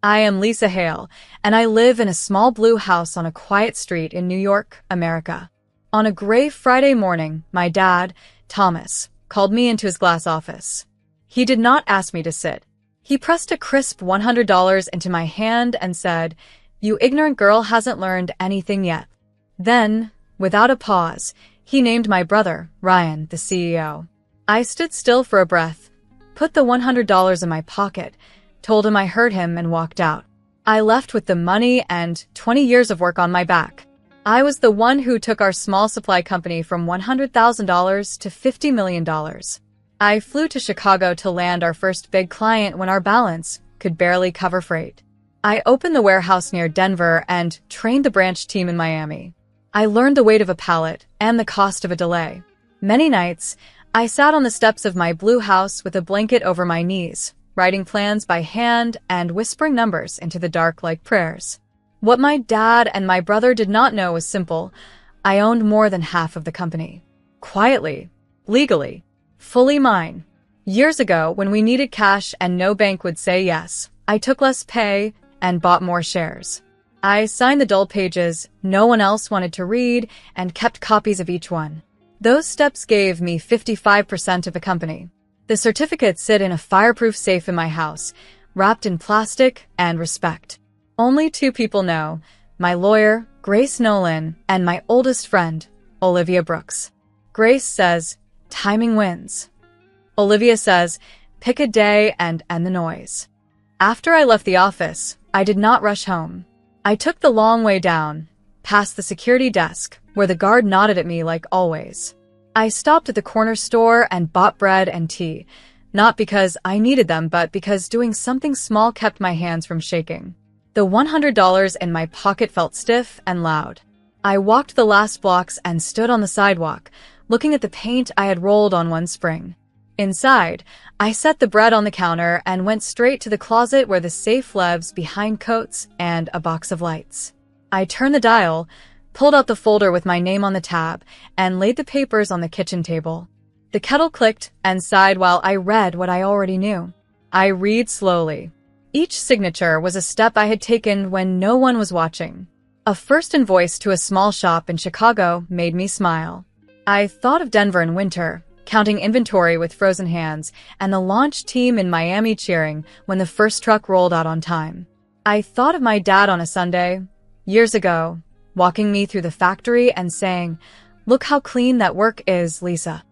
I am Lisa Hale, and I live in a small blue house on a quiet street in New York, America. On a gray Friday morning, my dad, Thomas, called me into his glass office. He did not ask me to sit. He pressed a crisp $100 into my hand and said, "You ignorant girl hasn't learned anything yet." Then, without a pause, he named my brother, Ryan, the CEO. I stood still for a breath, put the $100 in my pocket, told him I heard him, and walked out. I left with the money and 20 years of work on my back. I was the one who took our small supply company from $100,000 to $50 million. I flew to Chicago to land our first big client when our balance could barely cover freight. I opened the warehouse near Denver and trained the branch team in Miami. I learned the weight of a pallet and the cost of a delay. Many nights, I sat on the steps of my blue house with a blanket over my knees, writing plans by hand and whispering numbers into the dark like prayers. What my dad and my brother did not know was simple. I owned more than half of the company. Quietly, legally, fully mine. Years ago, when we needed cash and no bank would say yes, I took less pay and bought more shares. I signed the dull pages no one else wanted to read and kept copies of each one. Those steps gave me 55% of a company. The certificates sit in a fireproof safe in my house, wrapped in plastic and respect. Only two people know, my lawyer, Grace Nolan, and my oldest friend, Olivia Brooks. Grace says, timing wins. Olivia says, pick a day and end the noise. After I left the office, I did not rush home. I took the long way down, past the security desk, where the guard nodded at me like always. I stopped at the corner store and bought bread and tea, not because I needed them, but because doing something small kept my hands from shaking. The $100 in my pocket felt stiff and loud. I walked the last blocks and stood on the sidewalk, looking at the paint I had rolled on one spring. Inside, I set the bread on the counter and went straight to the closet where the safe lives behind coats and a box of lights. I turned the dial, pulled out the folder with my name on the tab, and laid the papers on the kitchen table. The kettle clicked and sighed while I read what I already knew. I read slowly. Each signature was a step I had taken when no one was watching. A first invoice to a small shop in Chicago made me smile. I thought of Denver in winter, counting inventory with frozen hands, and the launch team in Miami cheering when the first truck rolled out on time. I thought of my dad on a Sunday, years ago, walking me through the factory and saying, "Look how clean that work is, Lisa."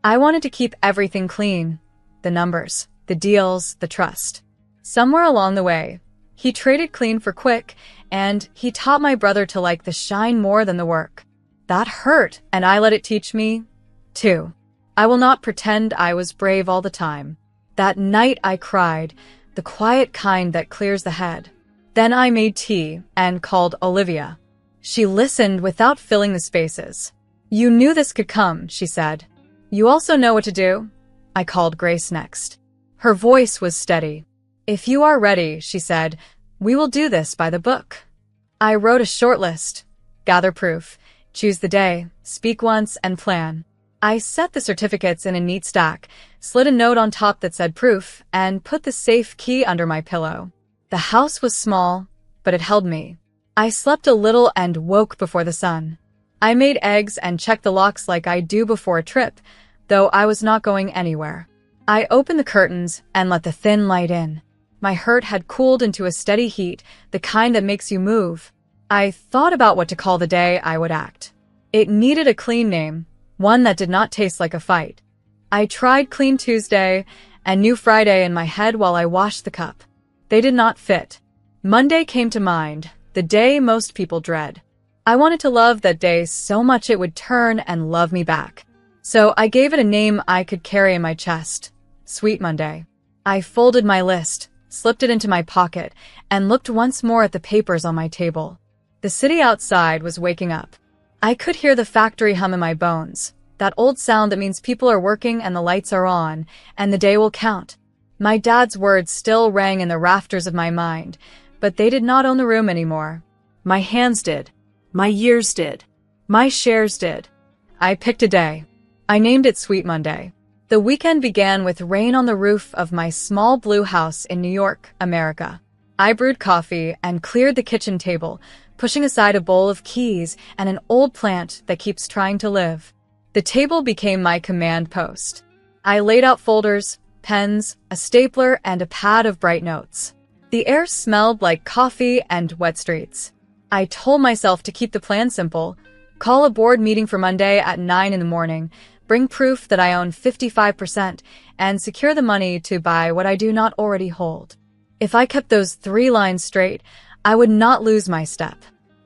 I wanted to keep everything clean. The numbers, the deals, the trust. Somewhere along the way, he traded clean for quick, and he taught my brother to like the shine more than the work. That hurt, and I let it teach me, too. I will not pretend I was brave all the time. That night I cried, the quiet kind that clears the head. Then I made tea and called Olivia. She listened without filling the spaces. "You knew this could come," she said. "You also know what to do?" I called Grace next. Her voice was steady. "If you are ready," she said, "we will do this by the book." I wrote a short list. Gather proof, choose the day, speak once, and plan. I set the certificates in a neat stack, slid a note on top that said proof, and put the safe key under my pillow. The house was small, but it held me. I slept a little and woke before the sun. I made eggs and checked the locks like I do before a trip, though I was not going anywhere. I opened the curtains and let the thin light in. My hurt had cooled into a steady heat, the kind that makes you move. I thought about what to call the day I would act. It needed a clean name, one that did not taste like a fight. I tried Clean Tuesday and New Friday in my head while I washed the cup. They did not fit. Monday came to mind, the day most people dread. I wanted to love that day so much it would turn and love me back. So I gave it a name I could carry in my chest, Sweet Monday. I folded my list, slipped it into my pocket, and looked once more at the papers on my table. The city outside was waking up. I could hear the factory hum in my bones, that old sound that means people are working and the lights are on, and the day will count. My dad's words still rang in the rafters of my mind, but they did not own the room anymore. My hands did. My years did. My shares did. I picked a day. I named it Sweet Monday. The weekend began with rain on the roof of my small blue house in New York, America. I brewed coffee and cleared the kitchen table, pushing aside a bowl of keys and an old plant that keeps trying to live. The table became my command post. I laid out folders, pens, a stapler, and a pad of bright notes. The air smelled like coffee and wet streets. I told myself to keep the plan simple: call a board meeting for Monday at 9 in the morning, bring proof that I own 55%, and secure the money to buy what I do not already hold. If I kept those 3 lines straight, I would not lose my step.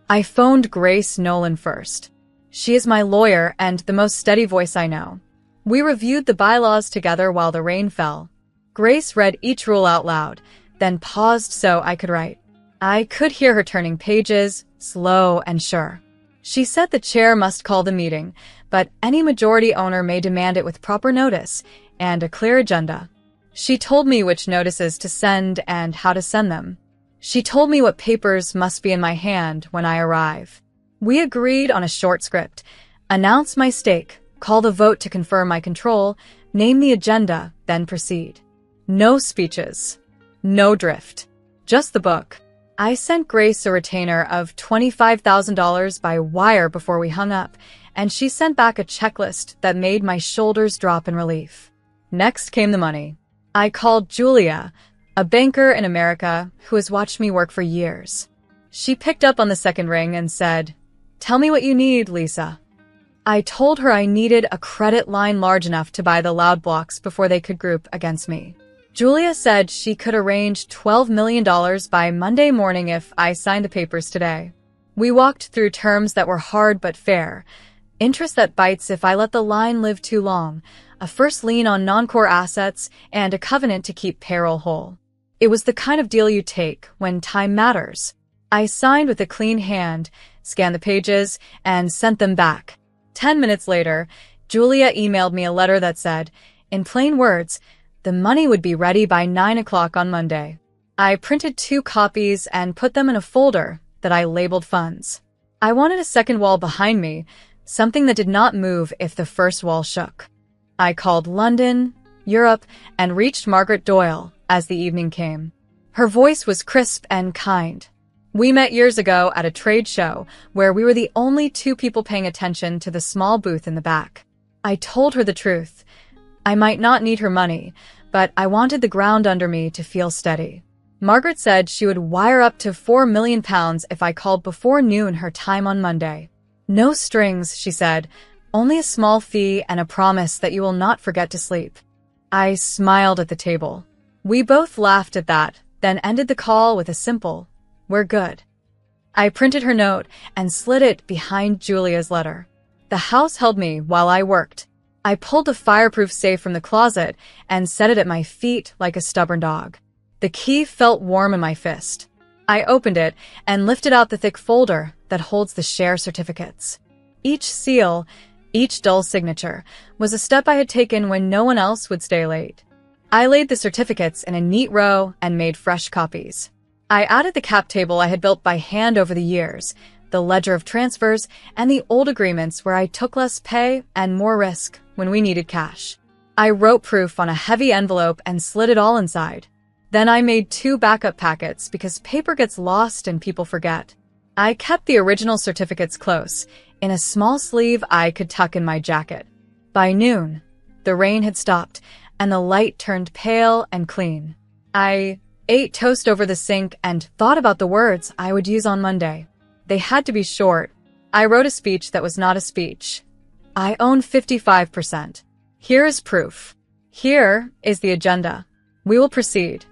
I phoned Grace Nolan first. She is my lawyer and the most steady voice I know. We reviewed the bylaws together while the rain fell. Grace read each rule out loud, then paused so I could write. I could hear her turning pages, slow and sure. She said the chair must call the meeting, but any majority owner may demand it with proper notice and a clear agenda. She told me which notices to send and how to send them. She told me what papers must be in my hand when I arrive. We agreed on a short script: announce my stake, call the vote to confirm my control, name the agenda, then proceed. No speeches. No drift. Just the book. I sent Grace a retainer of $25,000 by wire before we hung up, and she sent back a checklist that made my shoulders drop in relief. Next came the money. I called Julia, a banker in America who has watched me work for years. She picked up on the second ring and said, "Tell me what you need, Lisa." I told her I needed a credit line large enough to buy the loud blocks before they could group against me. Julia said she could arrange $12 million by Monday morning if I signed the papers today. We walked through terms that were hard but fair: interest that bites if I let the line live too long, a first lien on non-core assets, and a covenant to keep payroll whole. It was the kind of deal you take when time matters. I signed with a clean hand, scanned the pages, and sent them back. 10 minutes later, Julia emailed me a letter that said, in plain words, the money would be ready by 9 o'clock on Monday. I printed 2 copies and put them in a folder that I labeled funds. I wanted a second wall behind me, something that did not move if the first wall shook. I called London, Europe, and reached Margaret Doyle as the evening came. Her voice was crisp and kind. We met years ago at a trade show where we were the only 2 people paying attention to the small booth in the back. I told her the truth. I might not need her money, but I wanted the ground under me to feel steady. Margaret said she would wire up to £4 million if I called before noon her time on Monday. No strings, she said, only a small fee and a promise that you will not forget to sleep. I smiled at the table. We both laughed at that, then ended the call with a simple, "We're good." I printed her note and slid it behind Julia's letter. The house held me while I worked. I pulled a fireproof safe from the closet and set it at my feet like a stubborn dog. The key felt warm in my fist. I opened it and lifted out the thick folder that holds the share certificates. Each seal, each dull signature, was a step I had taken when no one else would stay late. I laid the certificates in a neat row and made fresh copies. I added the cap table I had built by hand over the years, the ledger of transfers, and the old agreements where I took less pay and more risk when we needed cash. I wrote proof on a heavy envelope and slid it all inside. Then I made 2 backup packets because paper gets lost and people forget. I kept the original certificates close, in a small sleeve I could tuck in my jacket. By noon, the rain had stopped, and the light turned pale and clean. I ate toast over the sink and thought about the words I would use on Monday. They had to be short. I wrote a speech that was not a speech. I own 55%. Here is proof. Here is the agenda. We will proceed.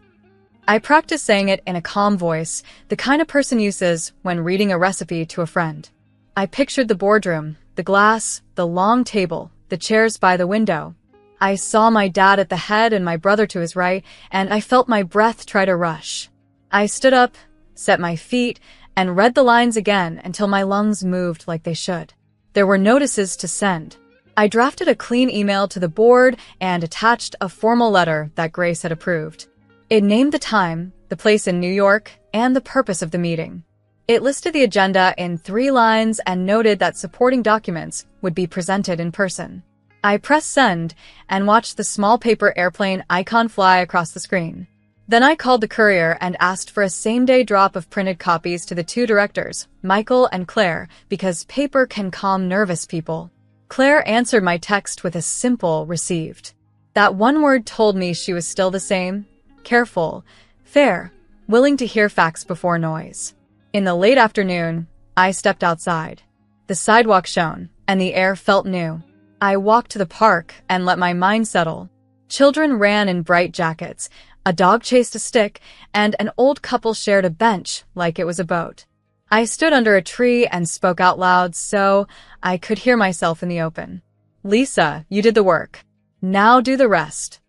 I practiced saying it in a calm voice, the kind of person uses when reading a recipe to a friend. I pictured the boardroom, the glass, the long table, the chairs by the window. I saw my dad at the head and my brother to his right, and I felt my breath try to rush. I stood up, set my feet, and read the lines again until my lungs moved like they should. There were notices to send. I drafted a clean email to the board and attached a formal letter that Grace had approved. It named the time, the place in New York, and the purpose of the meeting. It listed the agenda in 3 lines and noted that supporting documents would be presented in person. I pressed send and watched the small paper airplane icon fly across the screen. Then I called the courier and asked for a same-day drop of printed copies to the two directors, Michael and Claire, because paper can calm nervous people. Claire answered my text with a simple "received." That one word told me she was still the same: careful, fair, willing to hear facts before noise. In the late afternoon, I stepped outside. The sidewalk shone, and the air felt new. I walked to the park and let my mind settle. Children ran in bright jackets, a dog chased a stick, and an old couple shared a bench like it was a boat. I stood under a tree and spoke out loud so I could hear myself in the open. "Lisa, you did the work. Now do the rest."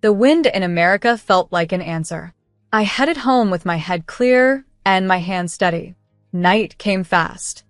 The wind in America felt like an answer. I headed home with my head clear and my hands steady. Night came fast.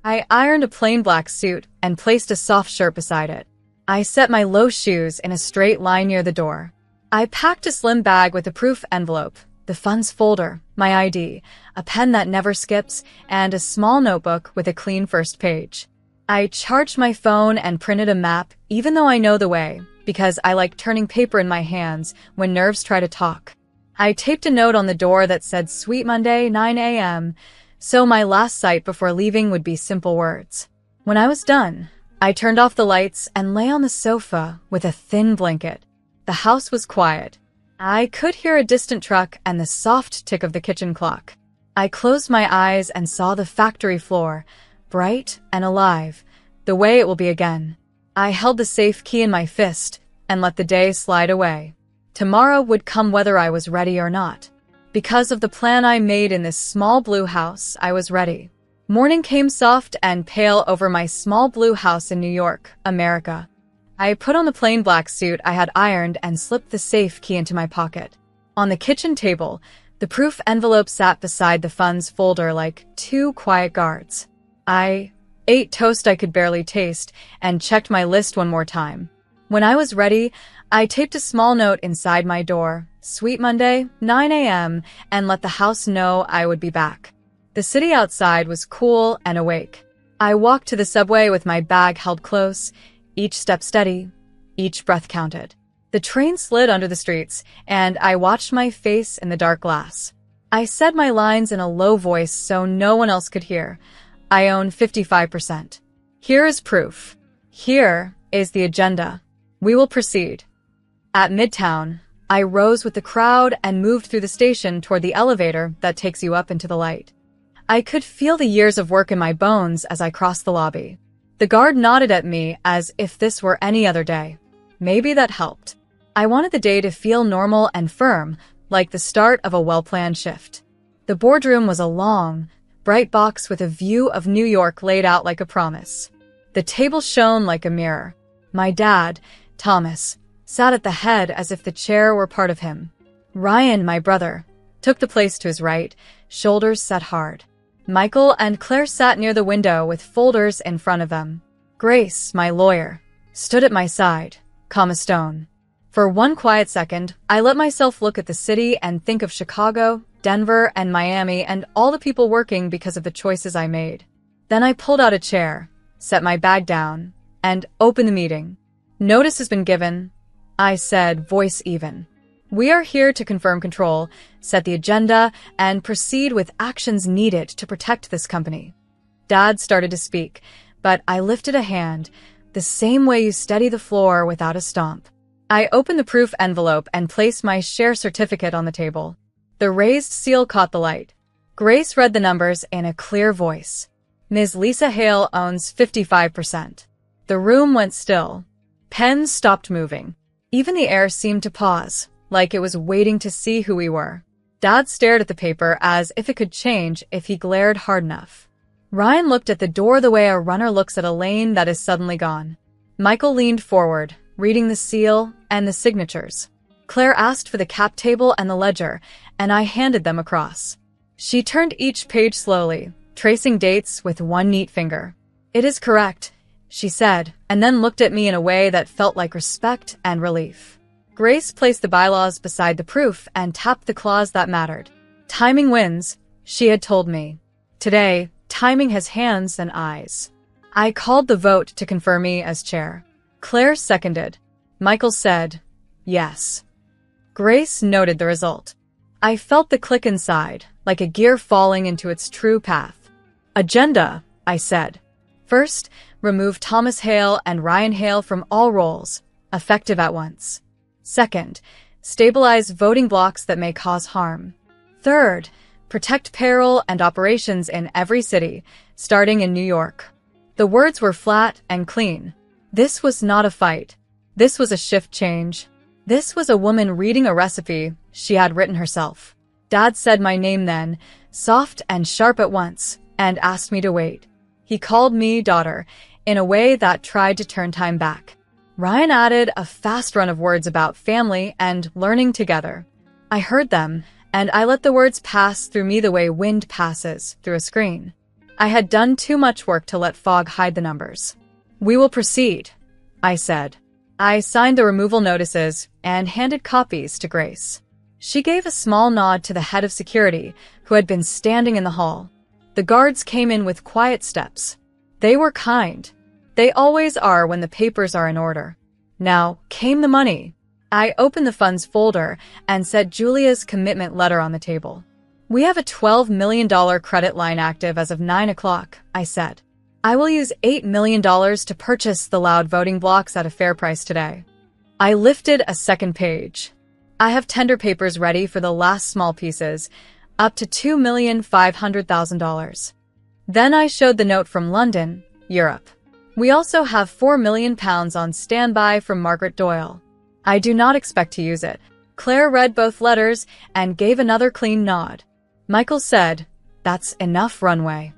I ironed a plain black suit and placed a soft shirt beside it. I set my low shoes in a straight line near the door. I packed a slim bag with a proof envelope, the funds folder, my ID, a pen that never skips, and a small notebook with a clean first page. I charged my phone and printed a map, even though I know the way, because I like turning paper in my hands when nerves try to talk. I taped a note on the door that said "Sweet Monday, 9 a.m., so my last sight before leaving would be simple words. When I was done, I turned off the lights and lay on the sofa with a thin blanket. The house was quiet. I could hear a distant truck and the soft tick of the kitchen clock. I closed my eyes and saw the factory floor, bright and alive, the way it will be again. I held the safe key in my fist and let the day slide away. Tomorrow would come whether I was ready or not. Because of the plan I made in this small blue house, I was ready. Morning came soft and pale over my small blue house in New York, America. I put on the plain black suit I had ironed and slipped the safe key into my pocket. On the kitchen table, the proof envelope sat beside the funds folder like two quiet guards. I ate toast I could barely taste and checked my list one more time. When I was ready, I taped a small note inside my door, "Sweet Monday, 9 a.m., and let the house know I would be back. The city outside was cool and awake. I walked to the subway with my bag held close, each step steady, each breath counted. The train slid under the streets, and I watched my face in the dark glass. I said my lines in a low voice so no one else could hear. I own 55%. Here is proof. Here is the agenda. We will proceed. At Midtown, I rose with the crowd and moved through the station toward the elevator that takes you up into the light. I could feel the years of work in my bones as I crossed the lobby. The guard nodded at me as if this were any other day. Maybe that helped. I wanted the day to feel normal and firm, like the start of a well-planned shift. The boardroom was a long, bright box with a view of New York laid out like a promise. The table shone like a mirror. My dad, Thomas, sat at the head as if the chair were part of him. Ryan, my brother, took the place to his right, shoulders set hard. Michael and Claire sat near the window with folders in front of them. Grace, my lawyer, stood at my side, calm as stone. For one quiet second, I let myself look at the city and think of Chicago, Denver, and Miami and all the people working because of the choices I made. Then I pulled out a chair, set my bag down, and opened the meeting. "Notice has been given," I said, voice even. "We are here to confirm control, set the agenda, and proceed with actions needed to protect this company." Dad started to speak, but I lifted a hand, the same way you steady the floor without a stomp. I opened the proof envelope and placed my share certificate on the table. The raised seal caught the light. Grace read the numbers in a clear voice. "Ms. Lisa Hale owns 55%. The room went still. Pens stopped moving. Even the air seemed to pause, like it was waiting to see who we were. Dad stared at the paper as if it could change if he glared hard enough. Ryan looked at the door the way a runner looks at a lane that is suddenly gone. Michael leaned forward, reading the seal and the signatures. Claire asked for the cap table and the ledger, and I handed them across. She turned each page slowly, tracing dates with one neat finger. "It is correct," she said, and then looked at me in a way that felt like respect and relief. Grace placed the bylaws beside the proof and tapped the clause that mattered. "Timing wins," she had told me. Today, timing has hands and eyes. I called the vote to confirm me as chair. Claire seconded. Michael said, "Yes." Grace noted the result. I felt the click inside, like a gear falling into its true path. Agenda, I said. First, remove Thomas Hale and Ryan Hale from all roles, effective at once. Second, stabilize voting blocks that may cause harm. Third, protect payroll and operations in every city, starting in New York. The words were flat and clean. This was not a fight. This was a shift change. This was a woman reading a recipe she had written herself. Dad said my name then, soft and sharp at once, and asked me to wait. He called me daughter, in a way that tried to turn time back. Ryan added a fast run of words about family and learning together. I heard them, and I let the words pass through me the way wind passes through a screen. I had done too much work to let fog hide the numbers. We will proceed, I said. I signed the removal notices and handed copies to Grace. She gave a small nod to the head of security, who had been standing in the hall. The guards came in with quiet steps. They were kind. They always are when the papers are in order. Now came the money. I opened the funds folder and set Julia's commitment letter on the table. We have a $12 million credit line active as of 9 o'clock, I said. I will use $8 million to purchase the loud voting blocks at a fair price today. I lifted a second page. I have tender papers ready for the last small pieces, up to $2,500,000. Then I showed the note from London, Europe. We also have £4 million on standby from Margaret Doyle. I do not expect to use it. Claire read both letters and gave another clean nod. Michael said, "That's enough runway."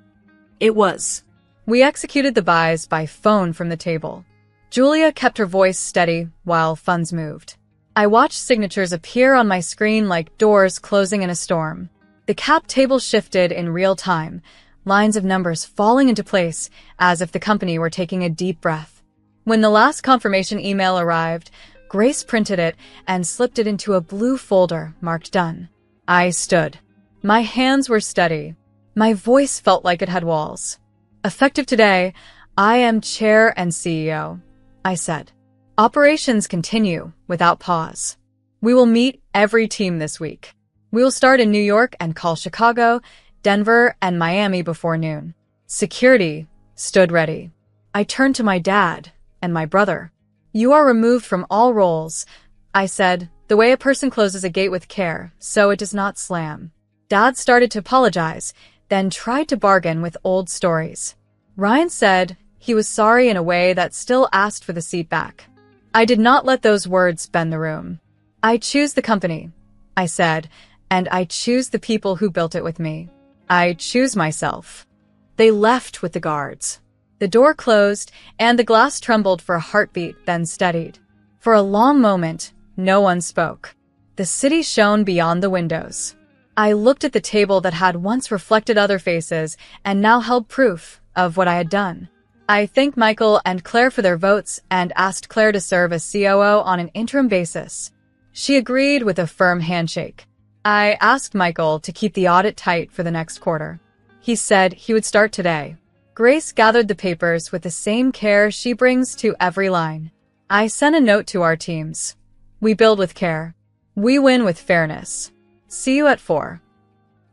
It was. We executed the buys by phone from the table. Julia kept her voice steady while funds moved. I watched signatures appear on my screen like doors closing in a storm. The cap table shifted in real time, lines of numbers falling into place as if the company were taking a deep breath. When the last confirmation email arrived, Grace printed it and slipped it into a blue folder marked done. I stood. My hands were steady. My voice felt like it had walls. Effective today, I am chair and CEO, I said. Operations continue without pause. We will meet every team this week. We will start in New York and call Chicago, Denver, and Miami before noon. Security stood ready. I turned to my dad and my brother. You are removed from all roles, I said, the way a person closes a gate with care, so it does not slam. Dad started to apologize, then tried to bargain with old stories. Ryan said he was sorry in a way that still asked for the seat back. I did not let those words bend the room. I choose the company, I said, and I choose the people who built it with me. I choose myself. They left with the guards. The door closed, and the glass trembled for a heartbeat, then steadied. For a long moment, no one spoke. The city shone beyond the windows. I looked at the table that had once reflected other faces and now held proof of what I had done. I thanked Michael and Claire for their votes and asked Claire to serve as COO on an interim basis. She agreed with a firm handshake. I asked Michael to keep the audit tight for the next quarter. He said he would start today. Grace gathered the papers with the same care she brings to every line. I sent a note to our teams. We build with care. We win with fairness. See you at 4.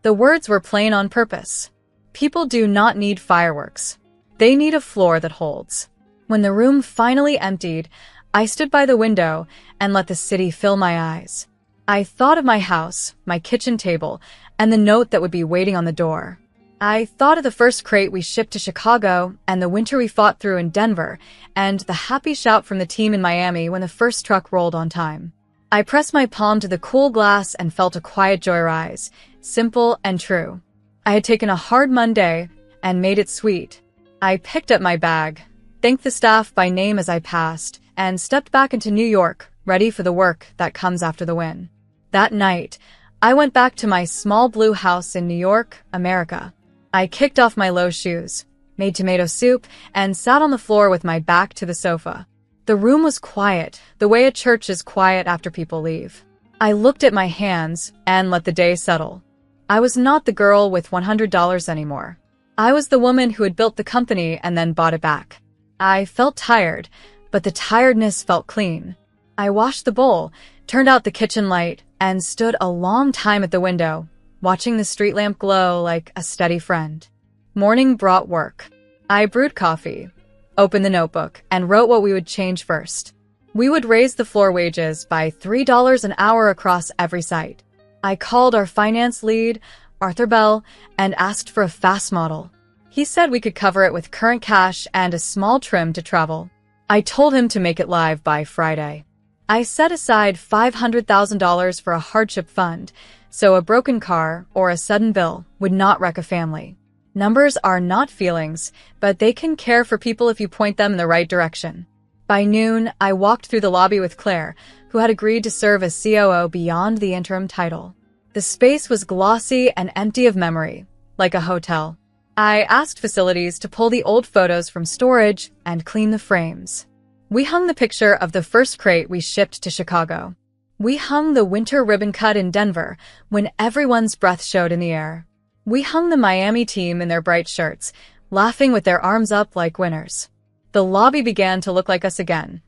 The words were plain on purpose. People do not need fireworks. They need a floor that holds. When the room finally emptied, I stood by the window and let the city fill my eyes. I thought of my house, my kitchen table, and the note that would be waiting on the door. I thought of the first crate we shipped to Chicago and the winter we fought through in Denver and the happy shout from the team in Miami when the first truck rolled on time. I pressed my palm to the cool glass and felt a quiet joy rise, simple and true. I had taken a hard Monday and made it sweet. I picked up my bag, thanked the staff by name as I passed, and stepped back into New York, ready for the work that comes after the win. That night, I went back to my small blue house in New York, America. I kicked off my low shoes, made tomato soup, and sat on the floor with my back to the sofa. The room was quiet, the way a church is quiet after people leave. I looked at my hands and let the day settle. I was not the girl with $100 anymore. I was the woman who had built the company and then bought it back. I felt tired, but the tiredness felt clean. I washed the bowl, turned out the kitchen light, and stood a long time at the window, watching the street lamp glow like a steady friend. Morning brought work. I brewed coffee, opened the notebook, and wrote what we would change first. We would raise the floor wages by $3 an hour across every site. I called our finance lead, Arthur Bell, and asked for a fast model. He said we could cover it with current cash and a small trim to travel. I told him to make it live by Friday. I set aside $500,000 for a hardship fund, so a broken car or a sudden bill would not wreck a family. Numbers are not feelings, but they can care for people if you point them in the right direction. By noon, I walked through the lobby with Claire, who had agreed to serve as COO beyond the interim title. The space was glossy and empty of memory, like a hotel. I asked facilities to pull the old photos from storage and clean the frames. We hung the picture of the first crate we shipped to Chicago. We hung the winter ribbon cut in Denver when everyone's breath showed in the air. We hung the Miami team in their bright shirts, laughing with their arms up like winners. The lobby began to look like us again.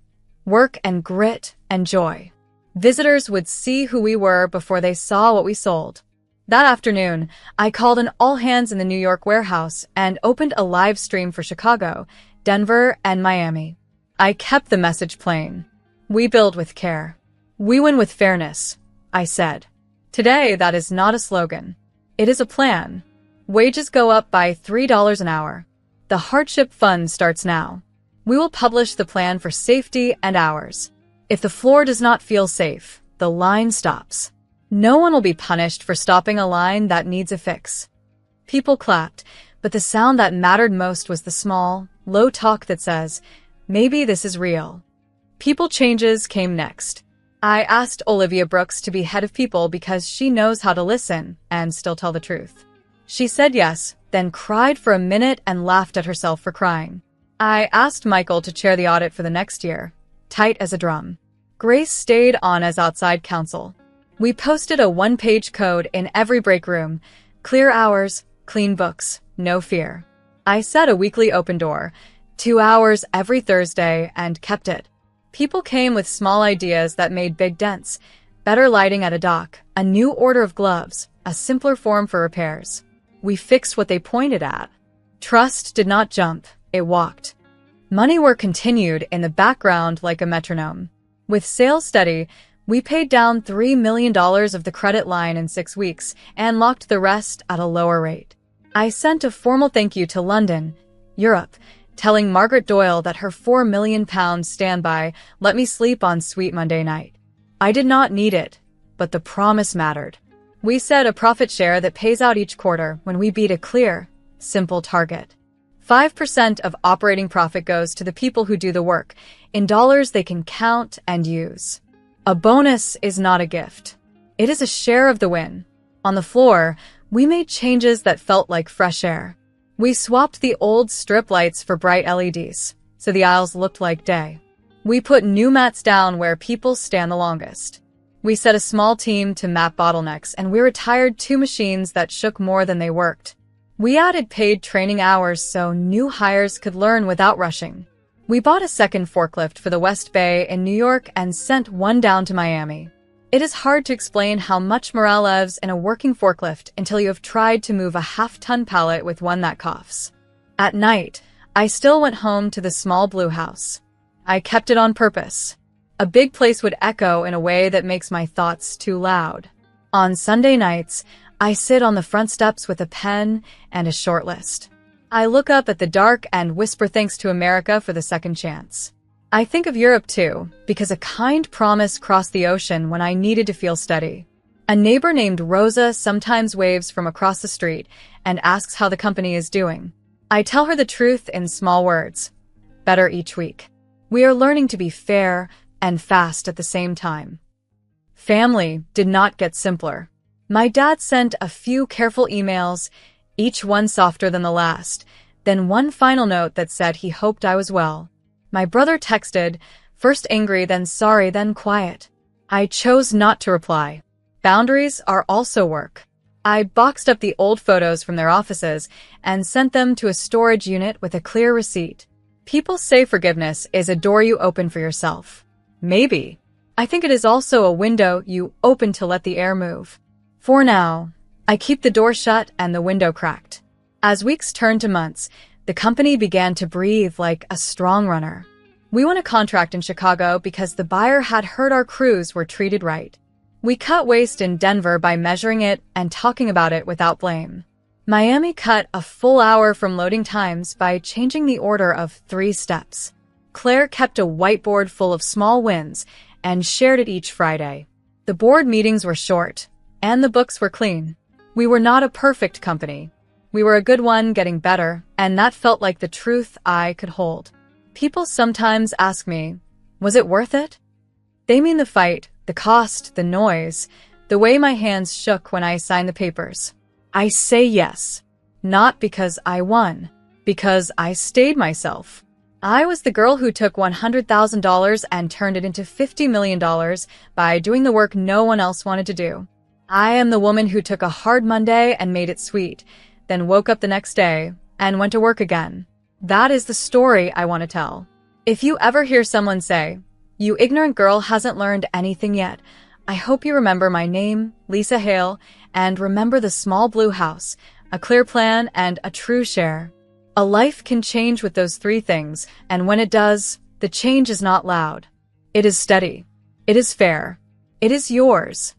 Work and grit and joy. Visitors would see who we were before they saw what we sold. That afternoon, I called an all-hands in the New York warehouse and opened a live stream for Chicago, Denver, and Miami. I kept the message plain. We build with care. We win with fairness, I said. Today, that is not a slogan. It is a plan. Wages go up by $3 an hour. The hardship fund starts now. We will publish the plan for safety and hours. If the floor does not feel safe, the line stops. No one will be punished for stopping a line that needs a fix. People clapped, but the sound that mattered most was the small, low talk that says, "Maybe this is real." People changes came next. I asked Olivia Brooks to be head of people because she knows how to listen and still tell the truth. She said yes, then cried for a minute and laughed at herself for crying. I asked Michael to chair the audit for the next year, tight as a drum. Grace stayed on as outside counsel. We posted a one-page code in every break room: clear hours, clean books, no fear. I set a weekly open door, 2 hours every Thursday, and kept it. People came with small ideas that made big dents: better lighting at a dock, a new order of gloves, a simpler form for repairs. We fixed what they pointed at. Trust did not jump, it walked. Money work continued in the background like a metronome. With sales steady, we paid down $3 million of the credit line in 6 weeks and locked the rest at a lower rate. I sent a formal thank you to London, Europe, telling Margaret Doyle that her £4 million standby let me sleep on sweet Monday night. I did not need it, but the promise mattered. We set a profit share that pays out each quarter when we beat a clear, simple target. 5% of operating profit goes to the people who do the work, in dollars they can count and use. A bonus is not a gift. It is a share of the win. On the floor, we made changes that felt like fresh air. We swapped the old strip lights for bright LEDs, so the aisles looked like day. We put new mats down where people stand the longest. We set a small team to map bottlenecks, and we retired 2 machines that shook more than they worked. We added paid training hours so new hires could learn without rushing. We bought a second forklift for the West Bay in New York and sent one down to Miami. It is hard to explain how much morale lives in a working forklift until you have tried to move a half-ton pallet with one that coughs. At night, I still went home to the small blue house. I kept it on purpose. A big place would echo in a way that makes my thoughts too loud. On Sunday nights, I sit on the front steps with a pen and a short list. I look up at the dark and whisper thanks to America for the second chance. I think of Europe too, because a kind promise crossed the ocean when I needed to feel steady. A neighbor named Rosa sometimes waves from across the street and asks how the company is doing. I tell her the truth in small words. Better each week. We are learning to be fair and fast at the same time. Family did not get simpler. My dad sent a few careful emails, each one softer than the last, then one final note that said he hoped I was well. My brother texted, first angry, then sorry, then quiet. I chose not to reply. Boundaries are also work. I boxed up the old photos from their offices and sent them to a storage unit with a clear receipt. People say forgiveness is a door you open for yourself. Maybe, I think it is also a window you open to let the air move. For now, I keep the door shut and the window cracked. As weeks turned to months, the company began to breathe like a strong runner. We won a contract in Chicago because the buyer had heard our crews were treated right. We cut waste in Denver by measuring it and talking about it without blame. Miami cut a full hour from loading times by changing the order of 3 steps. Claire kept a whiteboard full of small wins and shared it each Friday. The board meetings were short, and the books were clean. We were not a perfect company. We were a good one getting better, and that felt like the truth I could hold. People sometimes ask me, was it worth it? They mean the fight, the cost, the noise, the way my hands shook when I signed the papers. I say yes, not because I won, because I stayed myself. I was the girl who took $100,000 and turned it into $50 million by doing the work no one else wanted to do. I am the woman who took a hard Monday and made it sweet, then woke up the next day and went to work again. That is the story I want to tell. If you ever hear someone say, "You ignorant girl hasn't learned anything yet," I hope you remember my name, Lisa Hale, and remember the small blue house, a clear plan, and a true share. A life can change with those 3 things, and when it does, the change is not loud. It is steady. It is fair. It is yours.